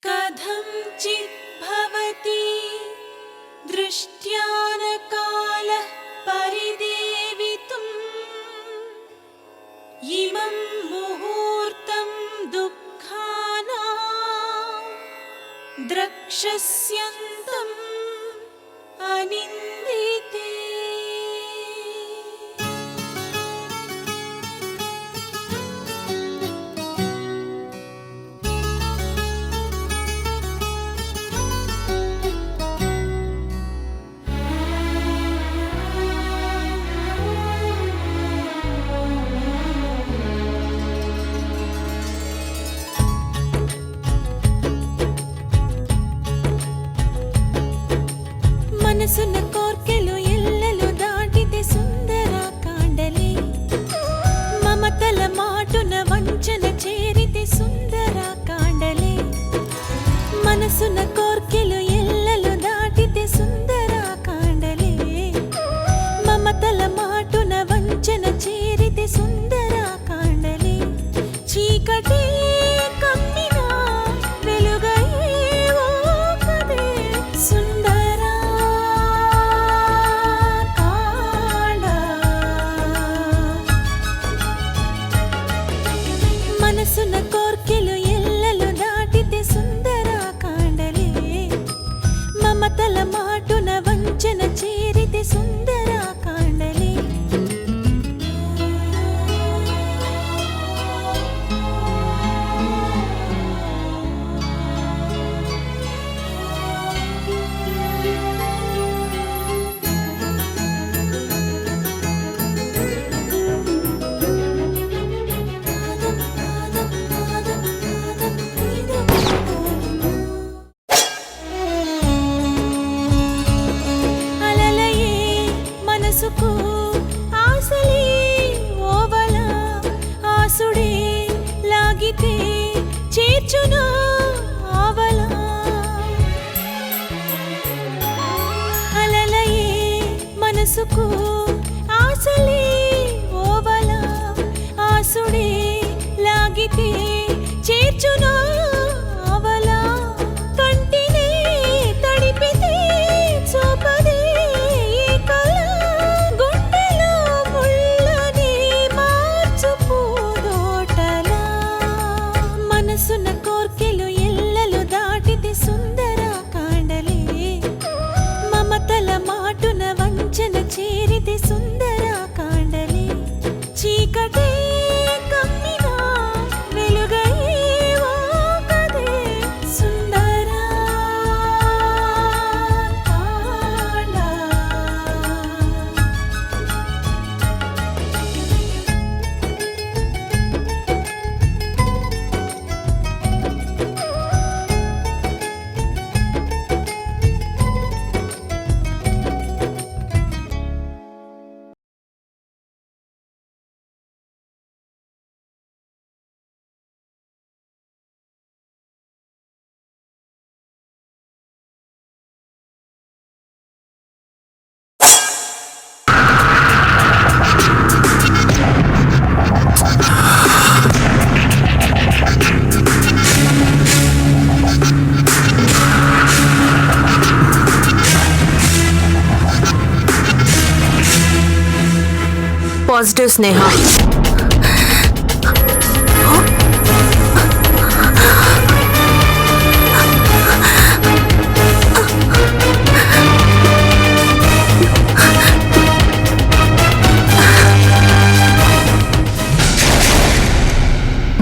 कथंचित् भवति दृष्ट्यानकालः परिदेवितुम् इमं मुहूर्तं दुःखानां द्रक्ष्यस्यन्तम् अनिन्दिते। మనసున్న కోర్కెలు ఎల్లలు దాటితే సుందర కాండలే, మమతల మాటున వంచన చేరితే సుందర కాండలే. మనసున్న కోర్కెలు ఎల్లలు దాటితే సుందర కాండలే, మమతల మాటున వంచన చేరితే సుందర కాండలే. చీకటి కమ్మినా వెలుగయ్యేవో కదే సుందర కాండ. మనసున్న కోర్కెలు ఎల్లలు దాటితే సుందర కాండలే, మమతల మాటున వంచన చేరితే సుందర కాండలే. అలలయే మనసుకు ఆశలే ఓవల, ఆసుడే లాగితే చేర్చునా ఆవల. అలలయే మనసుకు ఆశలే ఓవల, ఆసుడే లాగితే చేర్చునా ఆవల. కంటినే తడిపితే చూపదే ఈ కళ, గుండెలో ముళ్ళని మార్చుపోదోటలా. మనసున్న కోర్కెలు ఎల్లలు దాటితే సుందర కాండలే, మమతల మాటున వంచన చేరితే సుందర కాండలే. చీకటే కమ్మినా వెలుగయ్యేవో కదే Sundara Kanda. Positive Sneha.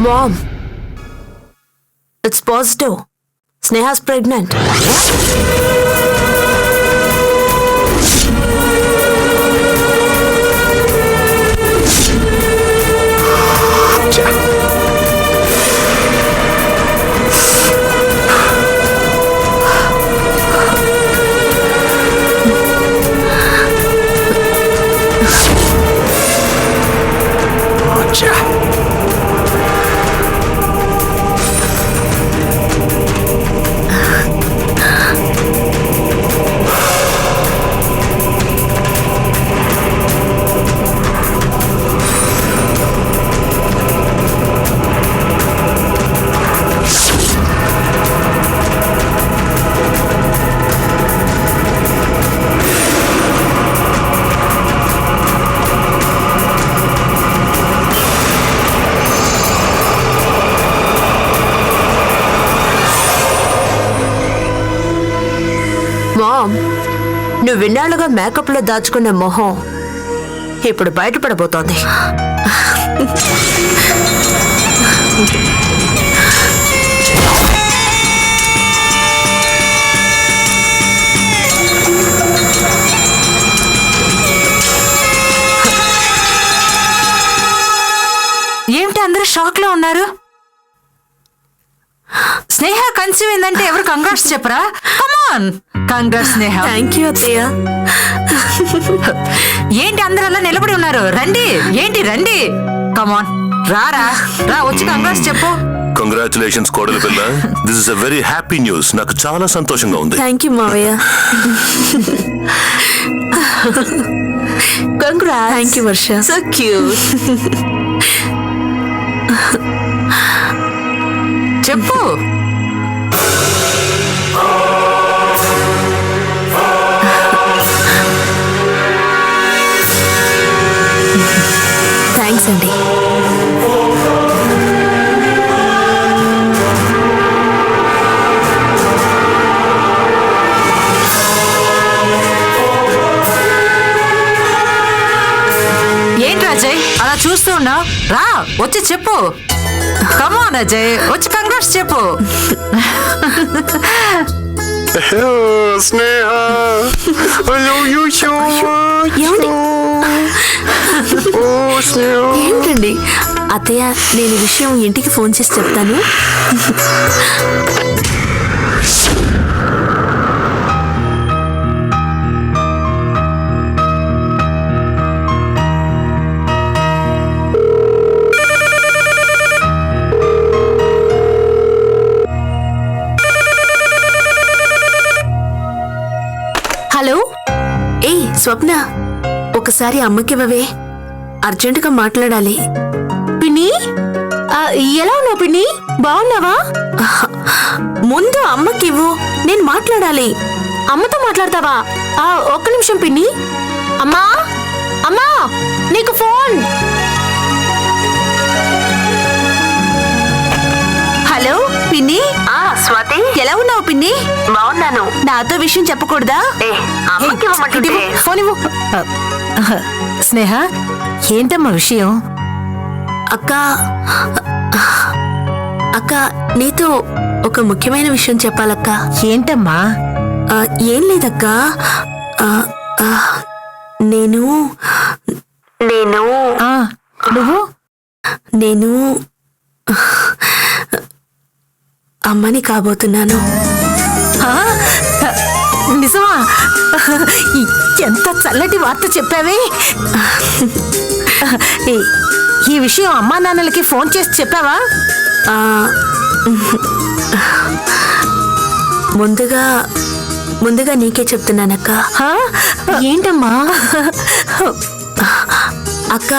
Mom, it's positive. Sneha's pregnant. Mom, నువ్వు విన్నాళ్ళుగా మేకప్ లో దాచుకున్న మొహం ఇప్పుడు బయటపడబోతోంది. ఏమిటి అందరూ షాక్ లో ఉన్నారు? స్నేహ కన్సీవ్ అయిందంటే ఎవరు కంగ్రాట్స్ చెప్పరా? కమాన్, కంగ్రాట్స్ స్నేహ. థ్యాంక్ యూ అత్తయ్య. ఏంటి అందరూ అలా నిలబడి ఉన్నారు? రండి, ఏంటి రండి, కమాన్, రారా రా, వచ్చి కంగ్రాట్స్ చెప్పు. కంగ్రాచులేషన్స్ కోడలి పిల్ల. This is a very happy news. నాకు చాలా సంతోషంగా ఉంది. థ్యాంక్ యూ మావయ్య. Congrats. Thank you Varsha. So cute. చెప్పు. థ్యాంక్స్ అండి. ఏంటి అజయ్ అలా చూస్తూ ఉన్నావు? రా, వచ్చి చెప్పు. కమాన్ అజయ్, వచ్చి కంగ్రాట్స్ చెప్పు. స్నేహ, I love you so much. ఏమండి? Oh, స్నేహ. ఏంటండి అత్తయ్య, నేను ఈ విషయం ఇంటికి ఫోన్ చేసి చెప్తాను. హలో, ఏ స్వప్న, ఒకసారి అమ్మకివ్వవే, అర్జెంటుగా మాట్లాడాలి. పిన్ని, ఎలా ఉన్నావు పిన్ని? బాగున్నావా? ముందు అమ్మకివ్వు, నేను మాట్లాడాలి. అమ్మతో మాట్లాడతావా? ఒక్క నిమిషం పిన్ని. అమ్మా, అమ్మా, నీకు ఫోన్. హలో పిన్ని. స్వాతి, ఎలా ఉన్నావు పిన్ని? బాగున్నాను. నాతో విషయం చెప్పకూడదా? ఫోన్ ఇవ్వు. స్నేహ, ఏంటమ్మా విషయం? అక్క, అక్క, నీతో ఒక ముఖ్యమైన విషయం చెప్పాలక్క. ఏంటమ్మా? ఏం లేదక్క, నేను ఆ, నువ్వు నేను అమ్మని కాబోతున్నాను. ఆ, నిజమా? ఎంత చల్లటి వార్త చెప్పావే. ఈ విషయం అమ్మా నాన్నలకి ఫోన్ చేసి చెప్పావా? ముందుగా నీకే చెప్తున్నానక్క. ఏంటమ్మా? అక్క,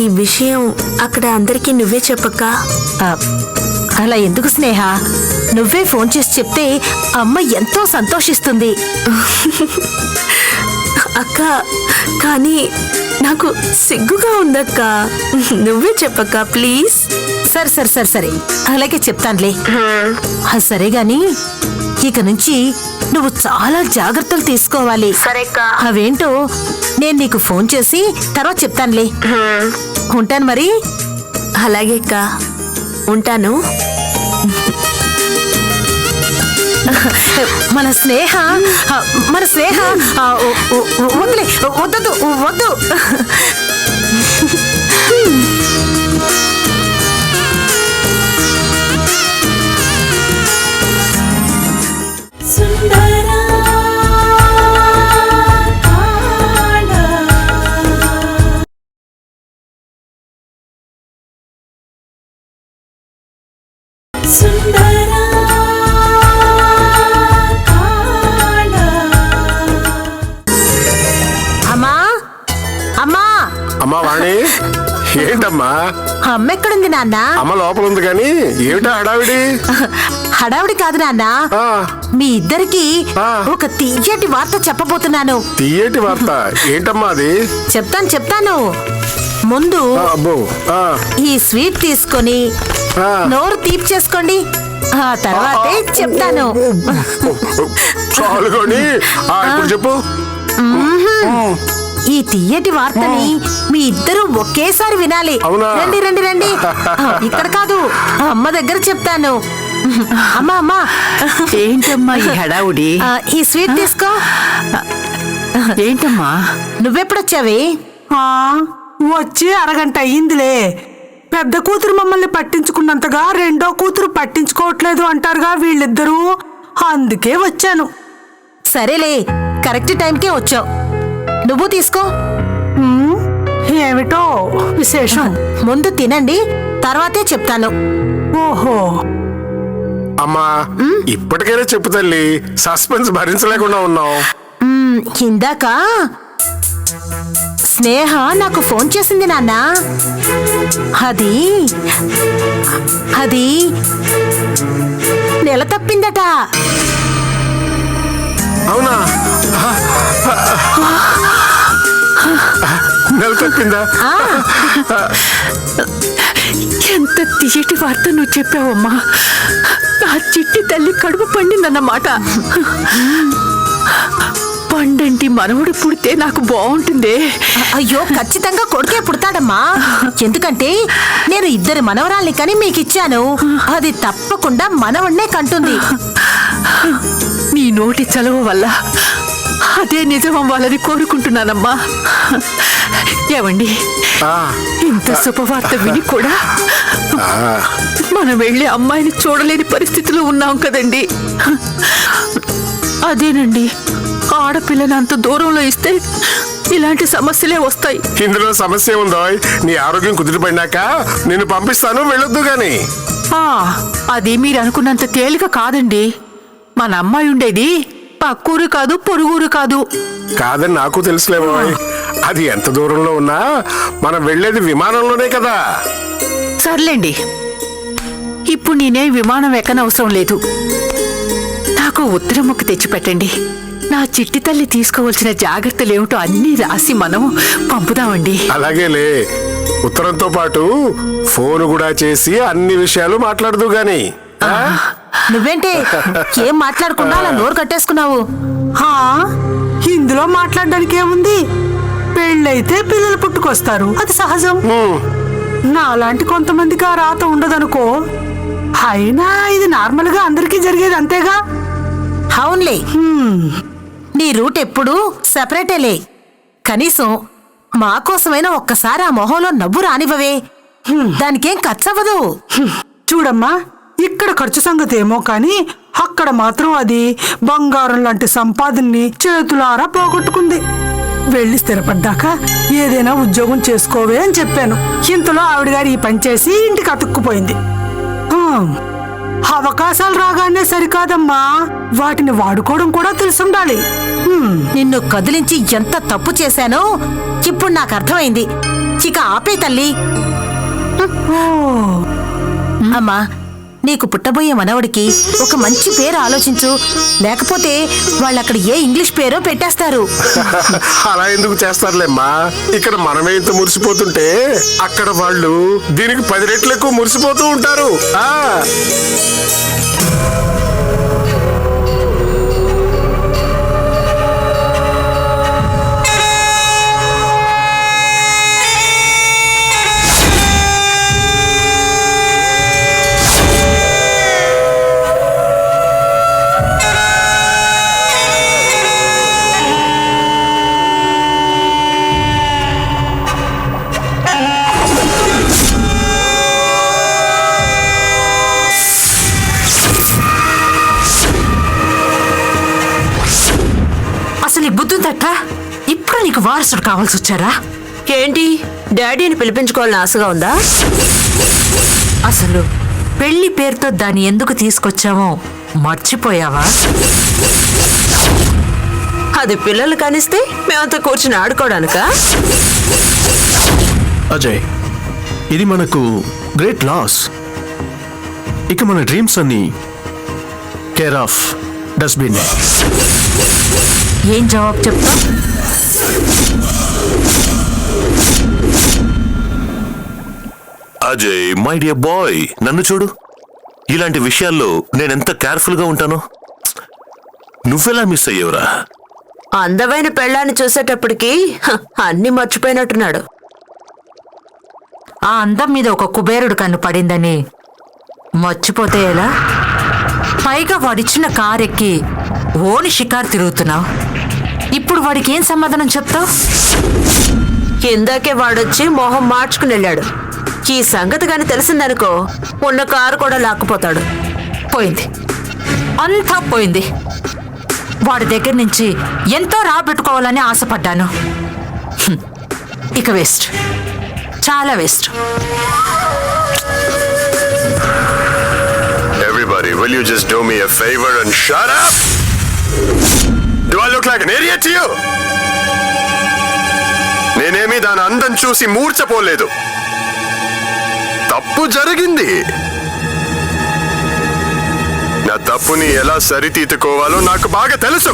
ఈ విషయం అక్కడ అందరికీ నువ్వే చెప్పక్క. అలా ఎందుకు స్నేహ? నువ్వే ఫోన్ చేసి చెప్తే అమ్మ ఎంతో సంతోషిస్తుంది. అక్క, కానీ నాకు సిగ్గుగా ఉందక్క. నువ్వే చెప్పక్క ప్లీజ్. సరే సరే సరే సరే, అలాగే చెప్తానులే. సరే గాని ఇక నుంచి నువ్వు చాలా జాగ్రత్తలు తీసుకోవాలి. సరేక్క. అవేంటో నేను నీకు ఫోన్ చేసి తర్వాత చెప్తానులే. ఉంటాను మరి. అలాగే అక్క, ఉంటాను. మన స్నేహ వద్దులే, వద్దు వద్దు. సుందరా కాండ సుందరా కాండ. అమ్మా, అమ్మా, అమ్మా వాణి, ఏంటమ్మా? అమ్మ ఎక్కడుంది నాన్న? అమ్మ లోపల ఉంది కానీ ఏమిటా హడావిడి? హడావుడి కాదు నాన్న, ఆ, మీ ఇద్దరికి ఒక తీయటి వార్త చెప్పబోతున్నాను. తీయటి వార్త ఏంటమ్మా అది? చెప్తాను. ముందు అబ్బో. ఈ స్వీట్ తీసుకొని ఆ. నోరు తీపి చేసుకోండి. ఆ తర్వాతే చెప్తాను. చాలు కానీ ఇప్పుడు చెప్పు. ఈ తీయటి వార్తని మీ ఇద్దరు ఒకేసారి వినాలి. అవునా? రండి రండి రండి. ఇక్కడ కాదు, అమ్మ దగ్గర చెప్తాను. అమ్మా అమ్మా, ఏంటమ్మా ఈ హడావుడి? ఈ స్వీట్ తీసుకో. ఏంటమ్మా? నువ్వెప్పుడొచ్చావి? వచ్చి అరగంట అయ్యిందిలే. పెద్ద కూతురు మమ్మల్ని పట్టించుకున్నంతగా రెండో కూతురు పట్టించుకోవట్లేదు అంటారుగా వీళ్ళిద్దరూ, అందుకే వచ్చాను. సరేలే, కరెక్ట్ టైంకే వచ్చావు. నువ్వు తీసుకో. ఏమిటో విశేషం? ముందు తినండి, తర్వాతే చెప్తాను. ఓహో, అమ్మా ఇప్పటికైనా చెప్పు తల్లి, సస్పెన్స్ భరించలేకుండా ఉన్నావు. ఇందాక స్నేహ నాకు ఫోన్ చేసింది నాన్న. అది అది నెల తప్పిందట. అవునా? నెల తప్పిందా? ఎంత తీయటి వార్త నువ్వు చెప్పావమ్మా. నా చిట్టి తల్లి కడుపు పండిందన్నమాట. పండంటి మనవడు పుడితే నాకు బాగుంటుందే. అయ్యో, ఖచ్చితంగా కొడుకే పుడతాడమ్మా. ఎందుకంటే నేను ఇద్దరు మనవరాల్ని కని మీకిచ్చాను. అది తప్పకుండా మనవన్నే కంటుంది. నీ నోటి చలవ వల్ల అదే నిజం అవ్వాలని కోరుకుంటున్నానమ్మా. ఏవండి, ఇంత శుభవార్త విని కూడా మనం వెళ్ళి అమ్మాయిని చూడలేని పరిస్థితిలో ఉన్నాం కదండి. అదేనండి, ఆడపిల్లని అంత దూరంలో ఇస్తే ఇలాంటి సమస్యలే వస్తాయి. ఇందులో సమస్య ఉందో? నీ ఆరోగ్యం కుదిరిపడినాక నేను పంపిస్తాను, వెళ్ళొద్దు గాని. అది మీరు అనుకున్నంత తేలిక కాదండి. మన అమ్మాయి ఉండేది పక్కూరు కాదు, పొరుగురు కాదు. కాదని నాకు తెలుసులేమో. అది ఎంత దూరంలో ఉన్నా మనం వెళ్ళేది విమానంలోనే కదా. సర్లేండి, ఇప్పుడు నేనే విమానం ఎక్కనవసరం లేదు. నాకు ఉత్తరం ముక్క తెచ్చిపెట్టండి. నా చిట్టి తల్లి తీసుకోవాల్సిన జాగ్రత్తలు ఏమిటో అన్నీ రాసి మనం పంపుదామండి. అలాగేలే, ఉత్తరంతో పాటు ఫోన్ కూడా చేసి అన్ని విషయాలు మాట్లాడదు గాని. నువ్వేంటి ఏం మాట్లాడకుండా అలా నోరు కట్టేసుకున్నావు? ఇందులో మాట్లాడడానికి ఏముంది? పెళ్ళైతే పిల్లలు పుట్టుకొస్తారు, అది సహజం. నాలాంటి కొంతమందికి ఆ రాత ఉండదనుకో. అయినా ఇది నార్మల్ గా అందరికీ జరిగేది అంతేగా. అవునులే, నీ రూట్ ఎప్పుడు సెపరేటేలే. కనీసం మా కోసమైనా ఒక్కసారి ఆ మొహంలో నవ్వు రానివ్వవే. దానికేం ఖర్చవ్వదు. చూడమ్మా, ఇక్కడ ఖర్చు సంగతి ఏమో కానీ అక్కడ మాత్రం అది బంగారం లాంటి సంపాదనని చేతులారా పోగొట్టుకుంది. వెళ్ళి స్థిరపడ్డాక ఏదైనా ఉద్యోగం చేసుకోవే అని చెప్పాను. ఇంతలో ఆవిడ గారు ఈ పని చేసి ఇంటికి అతుక్కుపోయింది. అవకాశాలు రాగానే సరికాదమ్మా, వాటిని వాడుకోవడం కూడా తెలుసుండాలి. నిన్ను కదిలించి ఎంత తప్పు చేశానో ఇప్పుడు నాకు అర్థమైంది. ఇక ఆపే తల్లి. అమ్మా, నీకు పుట్టబోయే మనవడికి ఒక మంచి పేరు ఆలోచించు. లేకపోతే వాళ్ళు అక్కడ ఏ ఇంగ్లీష్ పేరో పెట్టేస్తారు. అలా ఎందుకు చేస్తారులేమ్మా? ఇక్కడ మనమే ఇంత మురిసిపోతుంటే అక్కడ వాళ్ళు దీనికి 10 రెట్లు ఎక్కువ మురిసిపోతూ ఉంటారు. అసలు ఈ బుద్ధి తట్రా ఇప్పుడు నీకు వారసుడు కావాల్సి వచ్చారా ఏంటి? డాడీని పిలిపించుకోవాలని ఆశగా ఉందా? అసలు పెళ్లి పేరుతో దాన్ని ఎందుకు తీసుకొచ్చామో మర్చిపోయావా? అది పిల్లలు కనిస్తే మేమంతా కూర్చుని ఆడుకోవడానికా? అజయ్, ఇది మనకు గ్రేట్ లాస్. ఇక మన డ్రీమ్స్ అన్ని కేర్ ఆఫ్ డస్ట్బిన్. ఏం జవాబు చెప్తా? అజయ్, మై డియర్ బాయ్, నన్ను చూడు. ఇలాంటి విషయాల్లో నేనెంత కేర్ఫుల్ గా ఉంటానో నువ్వెలా మిస్ అయ్యేవరా? అందమైన పెళ్ళాన్ని చూసేటప్పటికి అన్ని మర్చిపోయినట్టున్నాడు. ఆ అందం మీద ఒక కుబేరుడు కన్ను పడిందని మర్చిపోతే ఎలా? పైగా వాడిచ్చిన కారెక్కి ఓని షికారు తిరుగుతున్నావు. ఇప్పుడు వాడికి ఏం సమాధానం చెప్తావు? ఇందాకే వాడొచ్చి మొహం మార్చుకుని వెళ్ళాడు. ఈ సంగతి గాని తెలిసిందనుకో ఉన్న కారు కూడా లాక్కుపోతాడు. పోయింది, అంతా పోయింది. వాడి దగ్గర నుంచి ఎంతో రాబెట్టుకోవాలని ఆశపడ్డాను. ఇక వేస్ట్, చాలా waste. Everybody, will you just do me a favor and shut up? Do I look like an idiot to you? నేనేమి దాని అందం చూసి మూర్చపోలేదు. తప్పు జరిగింది. నా తప్పుని ఎలా సరిదిద్దుకోవాలో నాకు బాగా తెలుసు.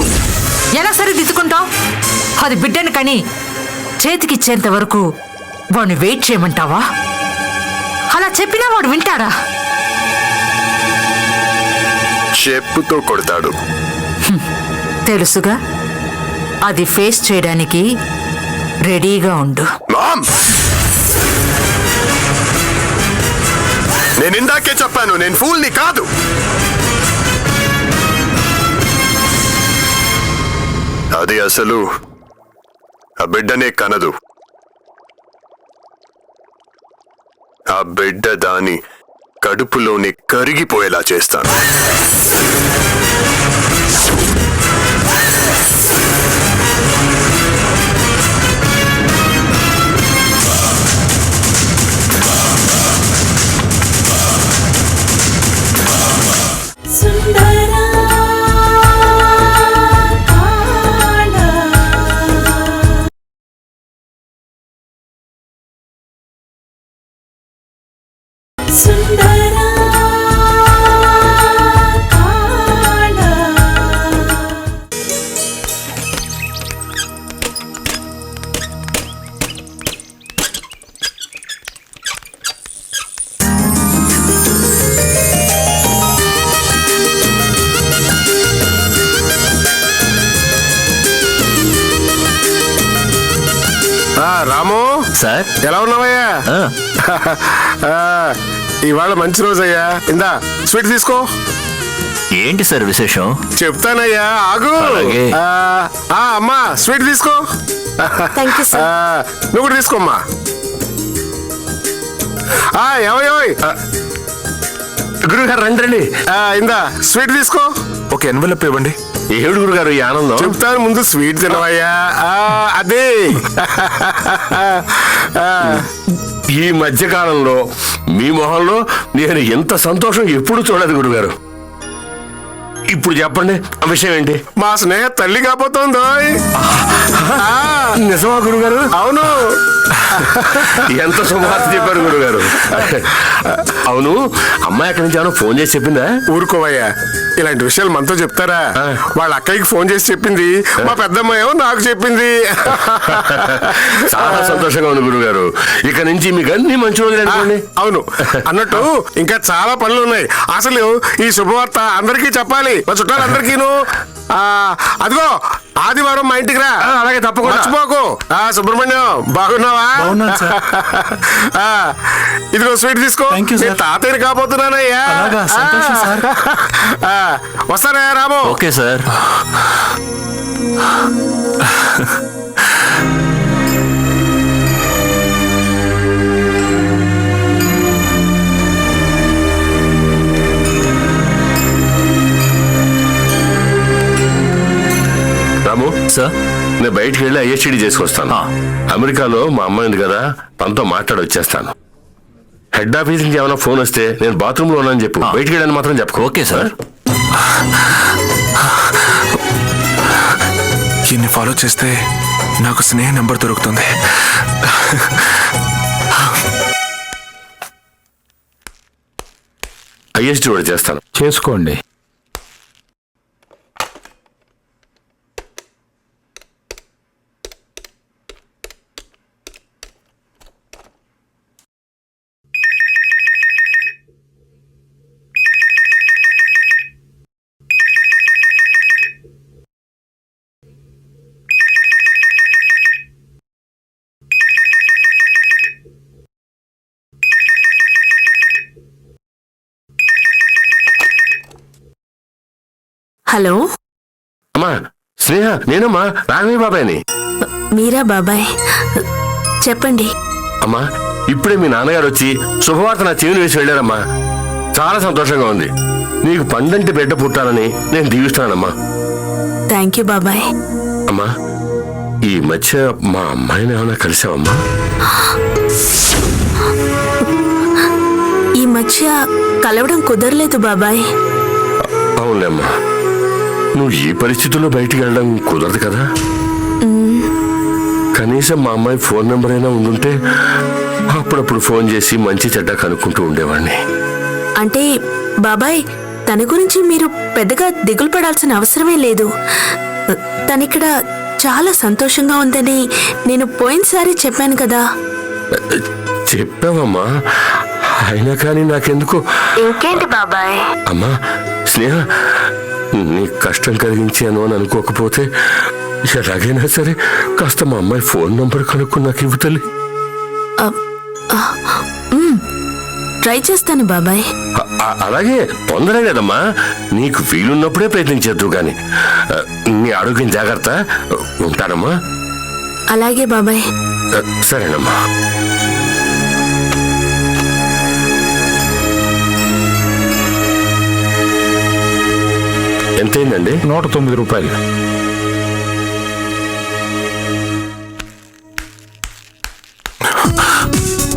ఎలా సరిదిద్దుకుంటావు? అది బిడ్డను కని చేతికిచ్చేంత వరకు వాడిని వెయిట్ చేయమంటావా? అలా చెప్పినా వాడు వింటాడా? చెప్పుతో కొడతాడు. తెలుసుగా, అది ఫేస్ చేయడానికి రెడీగా ఉండు. మామ్, నేను ఇందాకే చెప్పాను, నేను ఫూల్ని కాదు. అది అసలు ఆ బిడ్డనే కనదు. ఆ బిడ్డ దాని కడుపులోని కరిగిపోయేలా చేస్తాను. సుందరా కాండ సుందరా కాండ రాము సార్. ఎలా ఉన్నావయ్యా? ఇవాళ మంచి రోజయ్యా. ఇందా స్వీట్ తీసుకో. ఏంటి సార్ విశేషం? చెప్తానయ్యా, ఆగు. అలాగే. అమ్మా స్వీట్ తీసుకో. Thank you sir. నువ్వు కూడా తీసుకోమ్మా. ఏమయ్యోయ్ గురుగారు రండి రండి. ఇందా స్వీట్ తీసుకో. ఒక ఎన్వెలప్ ఇవ్వండి. ఏడు గురుగారు ఈ ఆనందం. చెప్తాను, ముందు స్వీట్ తినవయ్యా. అదే ఈ మధ్య కాలంలో మీ మొహంలో నేను ఎంత సంతోషం ఎప్పుడు చూడలేదు గురుగారు. ఇప్పుడు చెప్పండి, ఆ విషయం ఏంటి? మా స్నేహ తల్లి కాబోతోందో. నిజమా గురుగారు? అవును. ఎంత శుభవార్త చెప్పారు గురుగారు. అవును, అమ్మాయి అక్కడి నుంచి ఏమైనా ఫోన్ చేసి చెప్పిందా? ఊరుకోవయ్యా, ఇలాంటి విషయాలు మనతో చెప్తారా? వాళ్ళ అక్కయ్యకి ఫోన్ చేసి చెప్పింది, మా పెద్దమ్మాయేమో నాకు చెప్పింది. చాలా సంతోషంగా ఉంది గురుగారు. ఇక నుంచి మీకు అన్ని మంచి రోజులు అనుకోండి. అవును, అన్నట్టు ఇంకా చాలా పనులు ఉన్నాయి. అసలు ఈ శుభవార్త అందరికీ చెప్పాలి, మా చుట్టాలందరికీను. అదిగో ఆదివారం మా ఇంటికి రా. అలాగే, తప్పకుండా. మర్చిపోకు. సుబ్రహ్మణ్యం బాగున్నావా? ఇదిగో స్వీట్ తీసుకో. నేను తాతయ్యని కాబోతున్నానయ్యా. వస్తానా Ramu? Okay sir. Ramu sir. నేను బయటికి వెళ్ళి ఐఎస్టీడీ చేసుకొస్తాను. అమెరికాలో మా అమ్మ ఉంది కదా, తనతో మాట్లాడి వచ్చేస్తాను. హెడ్ ఆఫీస్ నుంచి ఏమైనా ఫోన్ వస్తే నేను బాత్రూమ్ లో ఉన్నానని చెప్పు. బయటికి వెళ్ళని మాత్రం చెప్పు. Okay sir. ఈయన్ని ఫాలో చేస్తే నాకు స్నేహ నెంబర్ దొరుకుతుంది. ఐఎస్టీ కూడా చేస్తాను. చేసుకోండి. హలో, అమ్మా స్నేహ, నేనమ్మా రాఘవయ్య బాబాయ్ని. మీరా బాబాయ్? చెప్పండి. అమ్మా ఇప్పుడే మీ నాన్నగారు వచ్చి శుభవార్త నా చెవిని వేసి వెళ్ళారమ్మా. చాలా సంతోషంగా ఉంది. నీకు పండంటి బిడ్డ పుట్టాలని నేను దీవిస్తున్నానమ్మా. థ్యాంక్ యూ బాబాయ్. అమ్మా ఈ మధ్య మా అమ్మాయిని ఏమైనా కలిసావమ్మా? ఈ మధ్య కలవడం కుదరలేదు బాబాయ్. అవునులేమ్మా, నువ్వు ఈ పరిస్థితుల్లో బయటికి వెళ్ళడం కుదరదు కదా. కనీసం మా అమ్మాయి ఫోన్ నెంబర్ అయినా ఉండుంటే అప్పుడప్పుడు ఫోన్ చేసి మంచి చెడ్డ కనుక్కుంటూ ఉండేవాడిని. అంటే బాబాయ్, తన గురించి మీరు పెద్దగా దిగులు పడాల్సిన అవసరమే లేదు. తనిక్కడ చాలా సంతోషంగా ఉందని నేను పోయినసారి చెప్పాను కదా. చెప్పావమ్మా, అయినా కానీ నాకెందుకు. ఇంకేంటి బాబాయ్? అమ్మా స్నేహ, నీ కష్టం కలిగించాను అని అనుకోకపోతే ఎలాగైనా సరే కాస్త మా అమ్మాయి ఫోన్ నంబర్ కనుక్కు నాకు ఇవ్వు తల్లి. ట్రై చేస్తాను బాబాయ్. అలాగే, తొందర లేదమ్మా. నీకు వీలున్నప్పుడే ప్రయత్నించేద్దు గాని. నీ ఆరోగ్యం జాగ్రత్త. ఉంటానమ్మా. అలాగే బాబాయ్. సరేనమ్మా. ఎంతైందండి? 109 రూపాయలు.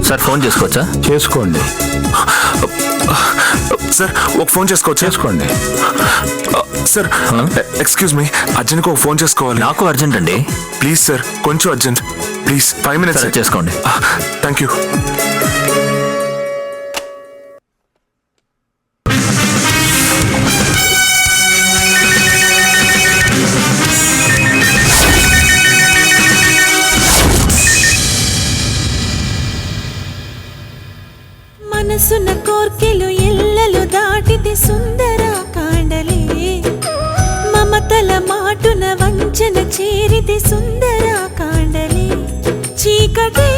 సార్ ఫోన్ చేసుకోవచ్చా? చేసుకోండి సార్. ఒక ఫోన్ చేసుకోవచ్చు? చేసుకోండి సార్. ఎక్స్క్యూజ్ మీ, అర్జెంట్గా ఒక ఫోన్ చేసుకోవాలి. నాకు అర్జెంట్ అండి. ప్లీజ్ సార్, కొంచెం అర్జెంట్. Please 5 minutes. సరే, చేసుకోండి. Thank you. మనసున కోర్కెలు ఎల్లలు దాటితే సుందర కాండలే, మమతల మాటున వంచన చేరితే సుందర కాండలే, చీకటే